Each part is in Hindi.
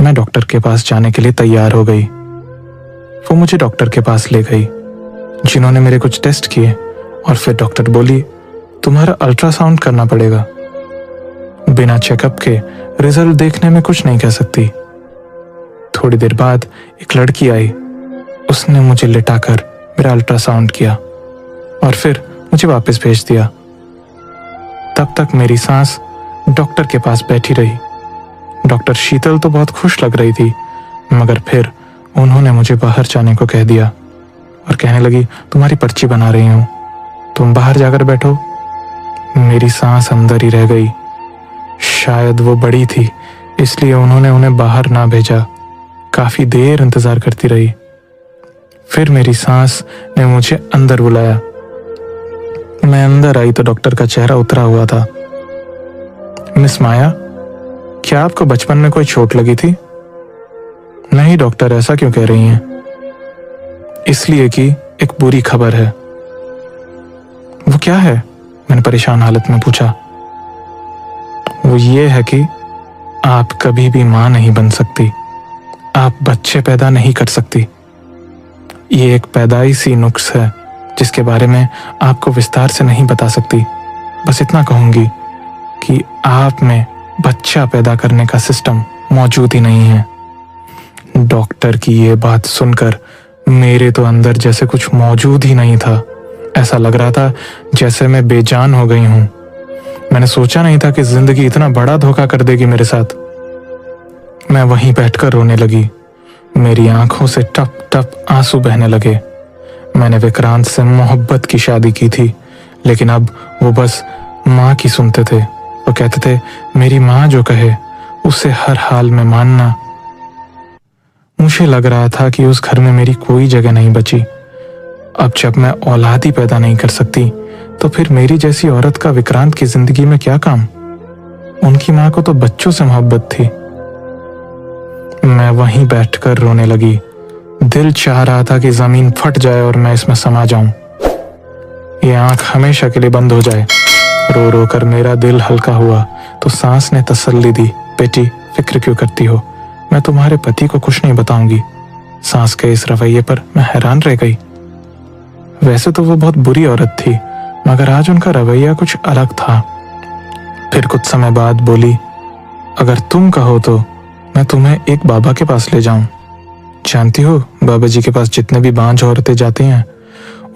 मैं डॉक्टर के पास जाने के लिए तैयार हो गई। वो मुझे डॉक्टर के पास ले गई, जिन्होंने मेरे कुछ टेस्ट किए और फिर डॉक्टर बोली, तुम्हारा अल्ट्रासाउंड करना पड़ेगा। बिना चेकअप के रिजल्ट देखने में कुछ नहीं कह सकती। थोड़ी देर बाद एक लड़की आई। उसने मुझे लिटाकर मेरा अल्ट्रासाउंड किया और फिर मुझे वापस भेज दिया। तब तक मेरी सांस डॉक्टर के पास बैठी रही। डॉक्टर शीतल तो बहुत खुश लग रही थी, मगर फिर उन्होंने मुझे बाहर जाने को कह दिया और कहने लगी, तुम्हारी पर्ची बना रही हूं, तुम बाहर जाकर बैठो। मेरी सांस अंदर ही रह गई। शायद वो बड़ी थी, इसलिए उन्होंने उन्हें बाहर ना भेजा। काफी देर इंतजार करती रही। फिर मेरी सांस ने मुझे अंदर बुलाया। मैं अंदर आई तो डॉक्टर का चेहरा उतरा हुआ था। मिस माया, क्या आपको बचपन में कोई चोट लगी थी? नहीं डॉक्टर, ऐसा क्यों कह रही हैं? इसलिए कि एक बुरी खबर है। वो क्या है? मैंने परेशान हालत में पूछा। वो ये है कि आप कभी भी मां नहीं बन सकती। आप बच्चे पैदा नहीं कर सकती। ये एक पैदाइशी नुक्स है जिसके बारे में आपको विस्तार से नहीं बता सकती। बस इतना कहूंगी कि आप में बच्चा पैदा करने का सिस्टम मौजूद ही नहीं है। डॉक्टर की ये बात सुनकर मेरे तो अंदर जैसे कुछ मौजूद ही नहीं था। ऐसा लग रहा था जैसे मैं बेजान हो गई हूं। मैंने सोचा नहीं था कि जिंदगी इतना बड़ा धोखा कर देगी मेरे साथ। मैं वहीं बैठकर रोने लगी। मेरी आंखों से टप टप आंसू बहने लगे। मैंने विक्रांत से मोहब्बत की शादी की थी, लेकिन अब वो बस माँ की सुनते थे। वो कहते थे, मेरी माँ जो कहे उसे हर हाल में मानना। मुझे लग रहा था कि उस घर में मेरी कोई जगह नहीं बची। अब जब मैं औलाद ही पैदा नहीं कर सकती, तो फिर मेरी जैसी औरत का विक्रांत की जिंदगी में क्या काम? उनकी माँ को तो बच्चों से मोहब्बत थी। मैं वहीं बैठकर रोने लगी। दिल चाह रहा था कि जमीन फट जाए और मैं इसमें समा जाऊं। ये आंख हमेशा के लिए बंद हो जाए। रो रो कर मेरा दिल हल्का हुआ तो सांस ने तसल्ली दी, बेटी फिक्र क्यों करती हो, मैं तुम्हारे पति को कुछ नहीं बताऊंगी। सांस के इस रवैये पर मैं हैरान रह गई। वैसे तो वो बहुत बुरी औरत थी, मगर आज उनका रवैया कुछ अलग था। फिर कुछ समय बाद बोली, अगर तुम कहो तो मैं तुम्हें एक बाबा के पास ले जाऊं। जानती हो, बाबा जी के पास जितने भी बांझ औरतें जाती हैं,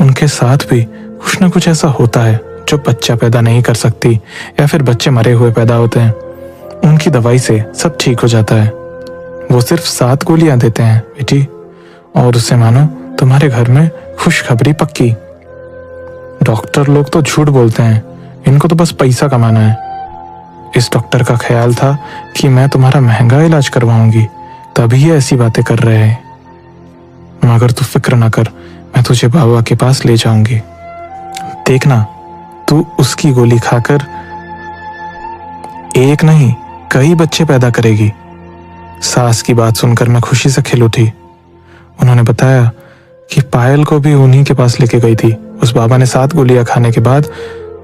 उनके साथ भी कुछ ना कुछ ऐसा होता है जो बच्चा पैदा नहीं कर सकती, या फिर बच्चे मरे हुए पैदा होते हैं। उनकी दवाई से सब ठीक हो जाता है। वो सिर्फ 7 गोलियां देते हैं बेटी, और उससे मानो तुम्हारे घर में खुशखबरी पक्की। डॉक्टर लोग तो झूठ बोलते हैं, इनको तो बस पैसा कमाना है। इस डॉक्टर का ख्याल था कि मैं तुम्हारा महंगा इलाज करवाऊंगी, तभी ये ऐसी बातें कर रहे हैं। मगर तू फिक्र ना कर, मैं तुझे बाबा के पास ले जाऊंगी। देखना, तू उसकी गोली खाकर एक नहीं कई बच्चे पैदा करेगी। सास की बात सुनकर मैं खुशी से खिल उठी। उन्होंने बताया कि पायल को भी उन्हीं के पास लेके गई थी। उस बाबा ने 7 गोलियां खाने के बाद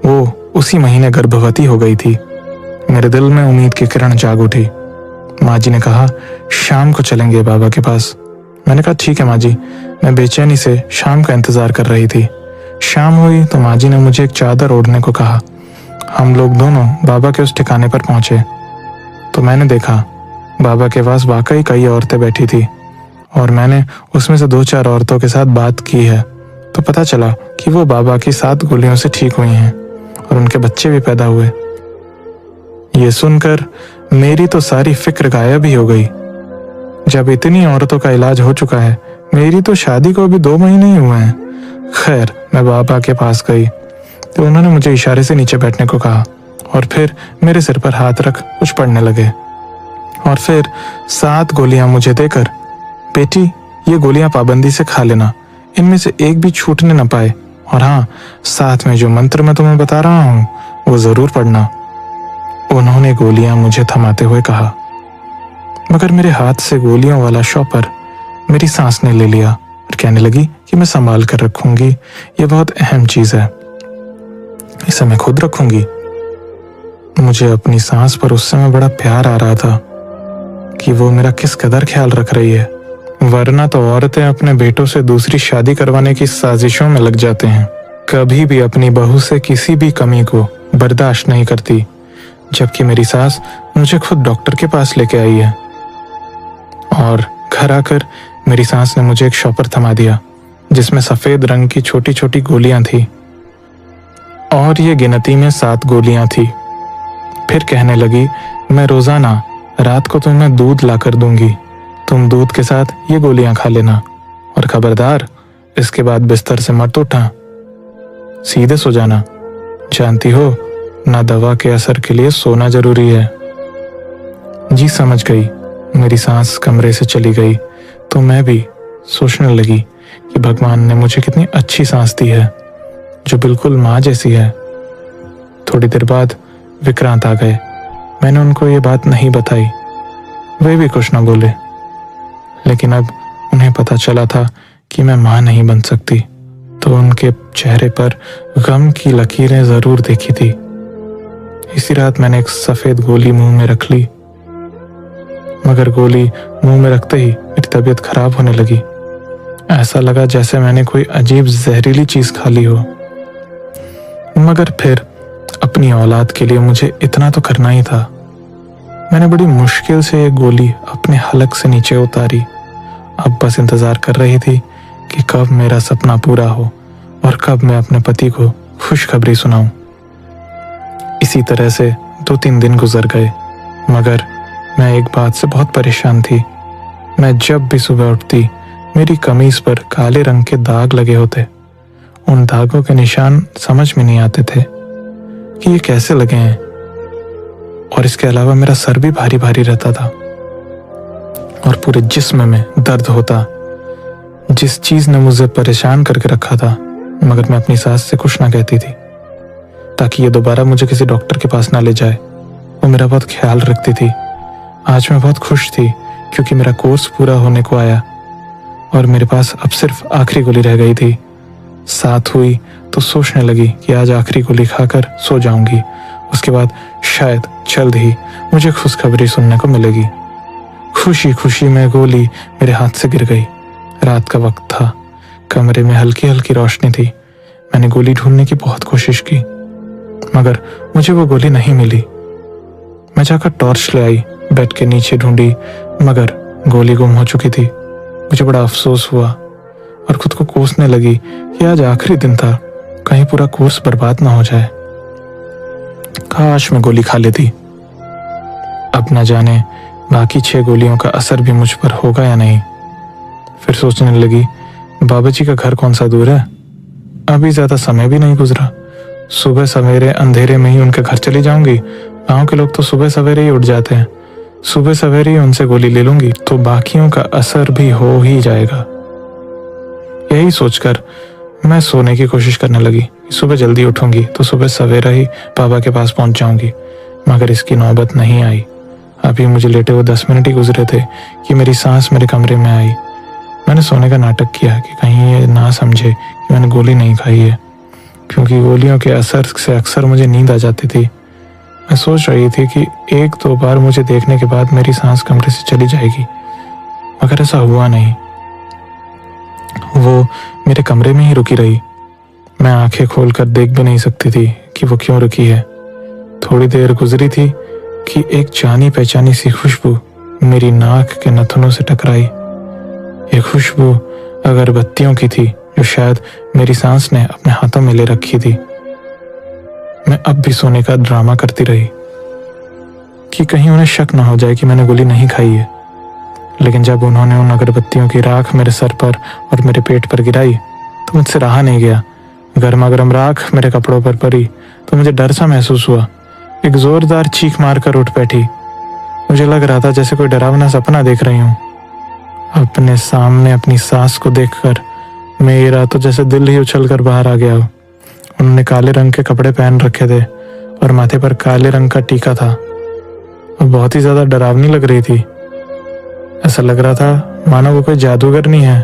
वो उसी महीने गर्भवती हो गई थी। मेरे दिल में उम्मीद की किरण जाग उठी। माँ जी ने कहा, शाम को चलेंगे बाबा के पास। मैंने कहा, ठीक है माँ जी। मैं बेचैनी से शाम का इंतजार कर रही थी। शाम हुई तो माँ जी ने मुझे एक चादर ओढ़ने को कहा। हम लोग दोनों बाबा के उस ठिकाने पर पहुंचे तो मैंने देखा बाबा के पास वाकई कई औरतें बैठी थी, और मैंने उसमें से 2-4 औरतों के साथ बात की है तो पता चला कि वो बाबा की 7 गोलियों से ठीक हुई हैं और उनके बच्चे भी पैदा हुए। ये सुनकर मेरी तो सारी फिक्र गायब ही हो गई। जब इतनी औरतों का इलाज हो चुका है, मेरी तो शादी को अभी 2 महीने ही हुए हैं। खैर, मैं बाबा के पास गई तो उन्होंने मुझे इशारे से नीचे बैठने को कहा और फिर मेरे सिर पर हाथ रख कुछ पढ़ने लगे, और फिर 7 गोलियां मुझे देकर, बेटी ये गोलियां पाबंदी से खा लेना, इनमें से एक भी छूटने न पाए, और हाँ, साथ में जो मंत्र मैं तुम्हें बता रहा हूँ वो जरूर पढ़ना। उन्होंने गोलियां मुझे थमाते हुए कहा, मगर मेरे हाथ से गोलियों वाला शॉपर मेरी सांस ने ले लिया और कहने लगी कि मैं संभाल कर रखूंगी, ये बहुत अहम चीज है, इसे मैं खुद रखूंगी। मुझे अपनी सांस पर उस समय बड़ा प्यार आ रहा था। कि वो मेरा किस कदर ख्याल रख रही है, वरना तो औरतें अपने बेटों से दूसरी शादी करवाने की साजिशों में लग जाते हैं। कभी भी अपनी बहू से किसी भी कमी को बर्दाश्त नहीं करती, जबकि मेरी सास मुझे खुद डॉक्टर के पास लेके आई है। और घर आकर मेरी सास ने मुझे एक शॉपर थमा दिया जिसमें सफेद रंग की छोटी छोटी गोलियां थी, और ये गिनती में 7 गोलियां थी। फिर कहने लगी, मैं रोजाना रात को तुम्हें दूध ला कर दूंगी, तुम दूध के साथ ये गोलियां खा लेना, और खबरदार इसके बाद बिस्तर से मत उठना, सीधे सो जाना। जानती हो ना दवा के असर के लिए सोना जरूरी है। जी समझ गई। मेरी सांस कमरे से चली गई तो मैं भी सोचने लगी कि भगवान ने मुझे कितनी अच्छी सांस दी है, जो बिल्कुल माँ जैसी है। थोड़ी देर बाद विक्रांत आ गए। मैंने उनको ये बात नहीं बताई, वे भी कुछ न बोले, लेकिन अब उन्हें पता चला था कि मैं माँ नहीं बन सकती, तो उनके चेहरे पर गम की लकीरें जरूर देखी थी। इसी रात मैंने एक सफेद गोली मुंह में रख ली, मगर गोली मुंह में रखते ही मेरी तबीयत खराब होने लगी। ऐसा लगा जैसे मैंने कोई अजीब जहरीली चीज खा ली हो। मगर फिर अपनी औलाद के लिए मुझे इतना तो करना ही था। मैंने बड़ी मुश्किल से एक गोली अपने हलक से नीचे उतारी। अब बस इंतजार कर रही थी कि कब मेरा सपना पूरा हो और कब मैं अपने पति को खुशखबरी सुनाऊं। इसी तरह से 2-3 दिन गुजर गए, मगर मैं एक बात से बहुत परेशान थी। मैं जब भी सुबह उठती, मेरी कमीज पर काले रंग के दाग लगे होते। उन दागों के निशान समझ में नहीं आते थे कि ये कैसे लगे हैं, और इसके अलावा मेरा सर भी भारी भारी रहता था और पूरे जिस्म में दर्द होता। जिस चीज ने मुझे परेशान करके रखा था, मगर मैं अपनी सास से कुछ ना कहती थी ताकि ये दोबारा मुझे किसी डॉक्टर के पास ना ले जाए। वो मेरा बहुत ख्याल रखती थी। आज मैं बहुत खुश थी क्योंकि मेरा कोर्स पूरा होने को आया और मेरे पास अब सिर्फ आखिरी गोली रह गई थी। साथ हुई तो सोचने लगी कि आज आखिरी गोली खाकर सो जाऊंगी, उसके बाद शायद जल्द ही मुझे खुशखबरी सुनने को मिलेगी। खुशी खुशी में गोली मेरे हाथ से गिर गई। रात का वक्त था, कमरे में हल्की हल्की रोशनी थी। मैंने गोली ढूंढने की बहुत कोशिश की, मगर मुझे वो गोली नहीं मिली। मैं जाकर टॉर्च ले आई, बेड के नीचे ढूंढी, मगर गोली गुम हो चुकी थी। मुझे बड़ा अफसोस हुआ और खुद को कोसने लगी कि आज आखिरी दिन था, कहीं पूरा कोर्स बर्बाद ना हो जाए। काश मैं गोली खा लेती। अब न जाने बाकी 6 गोलियों का असर भी मुझ पर होगा या नहीं। फिर सोचने लगी, बाबा जी का घर कौन सा दूर है, अभी ज्यादा समय भी नहीं गुजरा। सुबह सवेरे अंधेरे में ही उनके घर चली जाऊंगी। गांव के लोग तो सुबह सवेरे ही उठ जाते हैं। सुबह सवेरे ही उनसे गोली ले लूंगी तो बाकियों का असर भी हो ही जाएगा। यही सोचकर मैं सोने की कोशिश करने लगी। सुबह जल्दी उठूंगी तो सुबह सवेरा ही बाबा के पास पहुंच जाऊंगी, मगर इसकी नौबत नहीं आई। अभी मुझे लेटे हुए 10 मिनट ही गुजरे थे कि मेरी सांस मेरे कमरे में आई। मैंने सोने का नाटक किया कि कहीं ये ना समझे कि मैंने गोली नहीं खाई है, क्योंकि गोलियों के असर से अक्सर मुझे नींद आ जाती थी। मैं सोच रही थी कि 1-2 बार मुझे देखने के बाद मेरी सांस कमरे से चली जाएगी, मगर ऐसा हुआ नहीं। वो मेरे कमरे में ही रुकी रही। मैं आंखें खोलकर देख भी नहीं सकती थी कि वो क्यों रुकी है। थोड़ी देर गुजरी थी कि एक जानी पहचानी सी खुशबू मेरी नाक के नथुनों से टकराई। ये खुशबू अगरबत्तियों की थी जो शायद मेरी सांस ने अपने हाथों में ले रखी थी। मैं अब भी सोने का ड्रामा करती रही कि कहीं उन्हें शक न हो जाए कि मैंने गोली नहीं खाई है। लेकिन जब उन्होंने उन अगरबत्तियों की राख मेरे सर पर और मेरे पेट पर गिराई तो मुझसे रहा नहीं गया। गर्मा गर्म राख मेरे कपड़ों पर पड़ी तो मुझे डर सा महसूस हुआ। एक जोरदार चीख मारकर उठ बैठी। मुझे लग रहा था जैसे कोई डरावना सपना देख रही हूँ। अपने सामने अपनी सास को देखकर मेरा तो जैसे दिल ही उछल कर बाहर आ गया हो। उन्होंने काले रंग के कपड़े पहन रखे थे और माथे पर काले रंग का टीका था और बहुत ही ज्यादा डरावनी लग रही थी। ऐसा लग रहा था मानो वो कोई जादूगरनी है।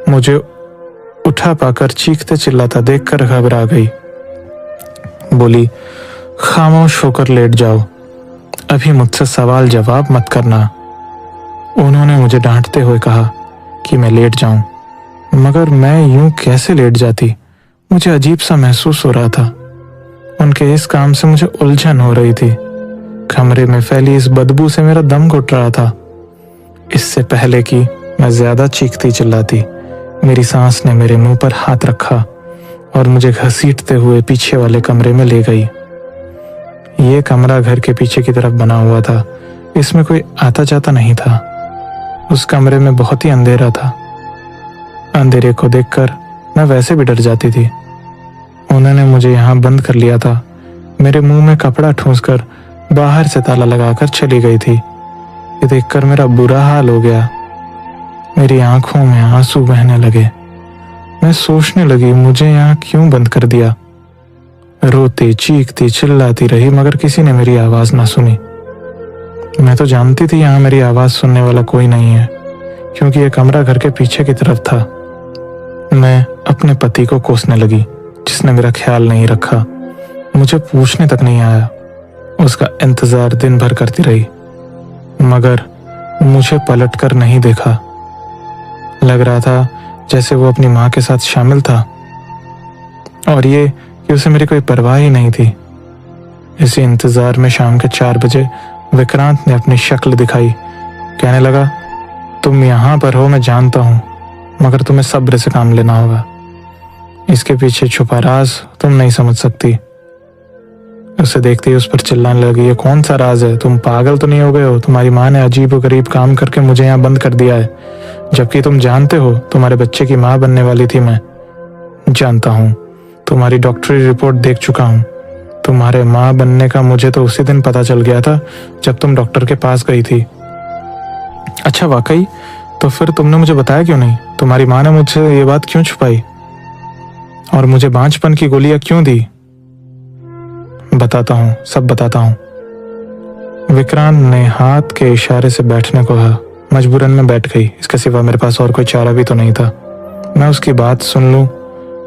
मुझे उठा पाकर चीखते चिल्लाता देखकर घबरा गई। बोली, खामोश होकर लेट जाओ, अभी मुझसे सवाल जवाब मत करना, उन्होंने मुझे डांटते हुए कहा कि मैं लेट जाऊं, मगर मैं यूं कैसे लेट जाती? मुझे अजीब सा महसूस हो रहा था। उनके इस काम से मुझे उलझन हो रही थी। कमरे में फैली इस बदबू से मेरा दम घुट रहा था। इससे पहले कि मैं ज्यादा चीखती चिल्लाती, मेरी सांस ने मेरे मुंह पर हाथ रखा और मुझे घसीटते हुए पीछे वाले कमरे में ले गई। ये कमरा घर के पीछे की तरफ बना हुआ था। इसमें कोई आता जाता नहीं था। उस कमरे में बहुत ही अंधेरा था। अंधेरे को देखकर मैं वैसे भी डर जाती थी। उन्होंने मुझे यहाँ बंद कर लिया था। मेरे मुंह में कपड़ा ठूंसकर बाहर से ताला लगाकर चली गई थी। ये देखकर मेरा बुरा हाल हो गया। मेरी आंखों में आंसू बहने लगे। मैं सोचने लगी, मुझे यहाँ क्यों बंद कर दिया? रोती चीखती चिल्लाती रही, मगर किसी ने मेरी आवाज ना सुनी। मैं तो जानती थी यहाँ मेरी आवाज सुनने वाला कोई नहीं है, क्योंकि यह कमरा घर के पीछे की तरफ था। मैं अपने पति को कोसने लगी, जिसने मेरा ख्याल नहीं रखा, मुझे पूछने तक नहीं आया। उसका इंतजार दिन भर करती रही, मगर मुझे पलट कर नहीं देखा। लग रहा था जैसे वो अपनी माँ के साथ शामिल था, और ये कि उसे मेरी कोई परवाह ही नहीं थी। इसी इंतजार में शाम के 4 बजे विक्रांत ने अपनी शक्ल दिखाई। कहने लगा, तुम यहाँ पर हो मैं जानता हूँ, मगर तुम्हें सब्र से काम लेना होगा। इसके पीछे छुपा राज तुम नहीं समझ सकती। उसे देखते ही उस पर चिल्लाने लगी, ये कौन सा राज है? तुम पागल तो नहीं हो गए हो? तुम्हारी माँ ने अजीब गरीब काम करके मुझे यहाँ बंद कर दिया है, जबकि तुम जानते हो तुम्हारे बच्चे की माँ बनने वाली थी मैं। जानता हूँ, तुम्हारी डॉक्टरी रिपोर्ट देख चुका हूँ। तुम्हारे माँ बनने का मुझे तो उसी दिन पता चल गया था जब तुम डॉक्टर के पास गई थी। अच्छा वाकई? तो फिर तुमने मुझे बताया क्यों नहीं? तुम्हारी माँ ने मुझसे ये बात क्यों छुपाई और मुझे बांझपन की गोलियां क्यों दी? बताता हूँ, सब बताता हूँ। विक्रांत ने हाथ के इशारे से बैठने को कहा। मजबूरन में बैठ गई। इसके सिवा मेरे पास और कोई चारा भी तो नहीं था। मैं उसकी बात सुन लूं,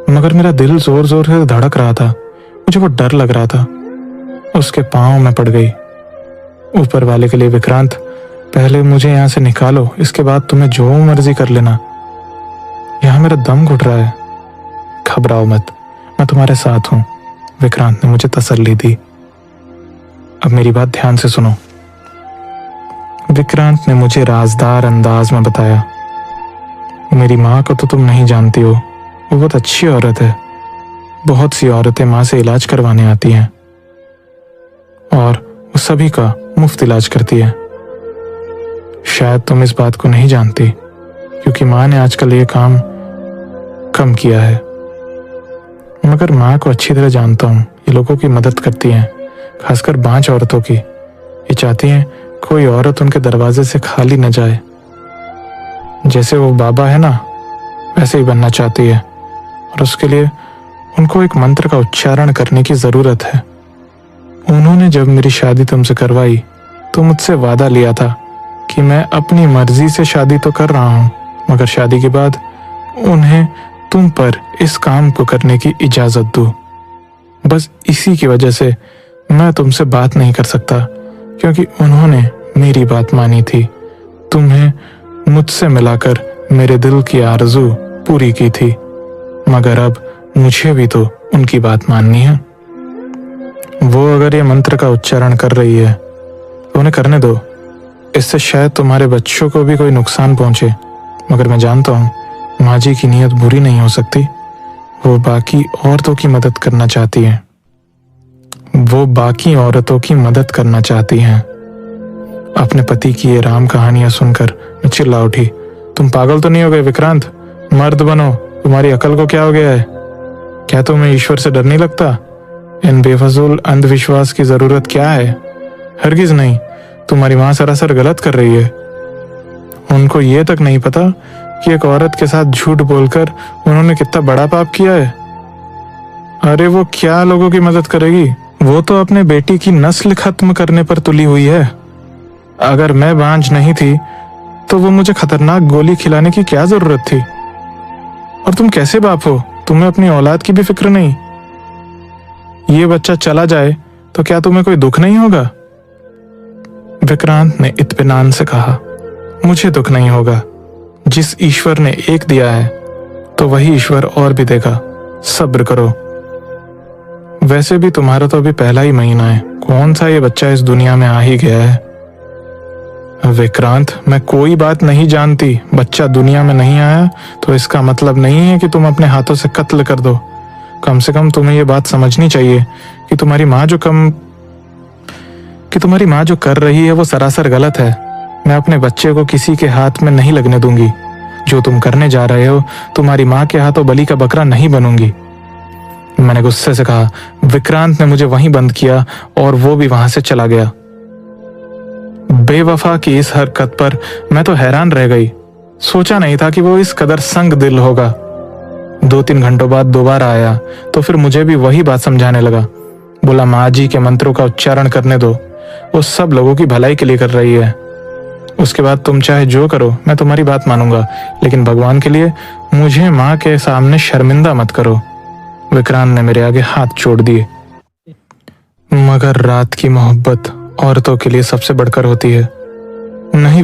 मगर मेरा दिल जोर जोर से धड़क रहा था। मुझे वो डर लग रहा था। उसके पांव में पड़ गई। ऊपर वाले के लिए, विक्रांत पहले मुझे यहाँ से निकालो, इसके बाद तुम्हें जो मर्जी कर लेना। यहाँ मेरा दम घुट रहा है। घबराओ मत, मैं तुम्हारे साथ हूँ, विक्रांत ने मुझे तसल्ली दी। अब मेरी बात ध्यान से सुनो। विक्रांत ने मुझे राजदार अंदाज में बताया, मेरी माँ को तो तुम नहीं जानती हो, वो बहुत अच्छी औरत है। बहुत सी औरतें माँ से इलाज करवाने आती हैं और वो सभी का मुफ्त इलाज करती है। शायद तुम इस बात को नहीं जानती, क्योंकि माँ ने आजकल ये काम कम किया है। मगर माँ को अच्छी तरह जानता हूँ। ये लोगों की मदद करती हैं, खासकर बांझ औरतों की। ये चाहती हैं कोई औरत उनके दरवाजे से खाली न जाए। जैसे वो बाबा है ना, वैसे ही बनना चाहती है, और उसके लिए उनको एक मंत्र का उच्चारण करने की जरूरत है। उन्होंने जब मेरी शादी तुमसे करवाई तो मुझसे वादा लिया था कि मैं अपनी मर्जी से शादी तो कर रहा हूँ, मगर शादी के बाद उन्हें तुम पर इस काम को करने की इजाजत दूं। बस इसी की वजह से मैं तुमसे बात नहीं कर सकता, क्योंकि उन्होंने मेरी बात मानी थी। तुम्हें मुझसे मिलाकर मेरे दिल की आरज़ू पूरी की थी, मगर अब मुझे भी तो उनकी बात माननी है। वो अगर ये मंत्र का उच्चारण कर रही है तो उन्हें करने दो। इससे शायद तुम्हारे बच्चों को भी कोई नुकसान पहुंचे, मगर मैं जानता हूँ माँ जी की नीयत बुरी नहीं हो सकती। वो बाकी औरतों की मदद करना चाहती हैं। वो बाकी औरतों की मदद करना चाहती हैं। अपने पति की ये राम कहानियां सुनकर मैं चिल्ला उठी, तुम पागल तो नहीं हो गए विक्रांत? मर्द बनो, तुम्हारी अकल को क्या हो गया है? क्या तुम्हें ईश्वर से डर नहीं लगता? इन बेफजूल अंधविश्वास की जरूरत क्या है? हरगिज नहीं। तुम्हारी माँ सरासर गलत कर रही है। उनको ये तक नहीं पता कि एक औरत के साथ झूठ बोलकर उन्होंने कितना बड़ा पाप किया है। अरे वो क्या लोगों की मदद करेगी? वो तो अपने बेटी की नस्ल खत्म करने पर तुली हुई है। अगर मैं बांझ नहीं थी तो वो मुझे खतरनाक गोली खिलाने की क्या जरूरत थी? और तुम कैसे बाप हो? तुम्हें अपनी औलाद की भी फिक्र नहीं। ये बच्चा चला जाए तो क्या तुम्हें कोई दुख नहीं होगा? विक्रांत ने इत्मीनान से कहा, मुझे दुख नहीं होगा। जिस ईश्वर ने एक दिया है तो वही ईश्वर और भी देगा, सब्र करो। वैसे भी तुम्हारा तो अभी पहला ही महीना है, कौन सा ये बच्चा इस दुनिया में आ ही गया है। विक्रांत, मैं कोई बात नहीं जानती। बच्चा दुनिया में नहीं आया तो इसका मतलब नहीं है कि तुम अपने हाथों से कत्ल कर दो। कम से कम तुम्हें ये बात समझनी चाहिए कि तुम्हारी माँ जो कर रही है वो सरासर गलत है। मैं अपने बच्चे को किसी के हाथ में नहीं लगने दूंगी। जो तुम करने जा रहे हो, तुम्हारी माँ के हाथों बलि का बकरा नहीं बनूंगी। मैंने गुस्से से कहा। विक्रांत ने मुझे वहीं बंद किया और वो भी वहां से चला गया। बेवफा की इस हरकत पर मैं तो हैरान रह गई। सोचा नहीं था कि वो इस कदर संग दिल होगा। 2-3 घंटों बाद दोबारा आया तो फिर मुझे भी वही बात समझाने लगा। बोला, माँ जी के मंत्रों का उच्चारण करने दो, वो सब लोगों की भलाई के लिए कर रही है। उसके बाद तुम चाहे जो करो, मैं तुम्हारी बात मानूंगा, लेकिन भगवान के लिए मुझे माँ के सामने शर्मिंदा मत करो। विक्रांत ने मेरे आगे हाथ छोड़ दिए। मगर रात की मोहब्बत औरतों के लिए सबसे बढ़कर होती है। नहीं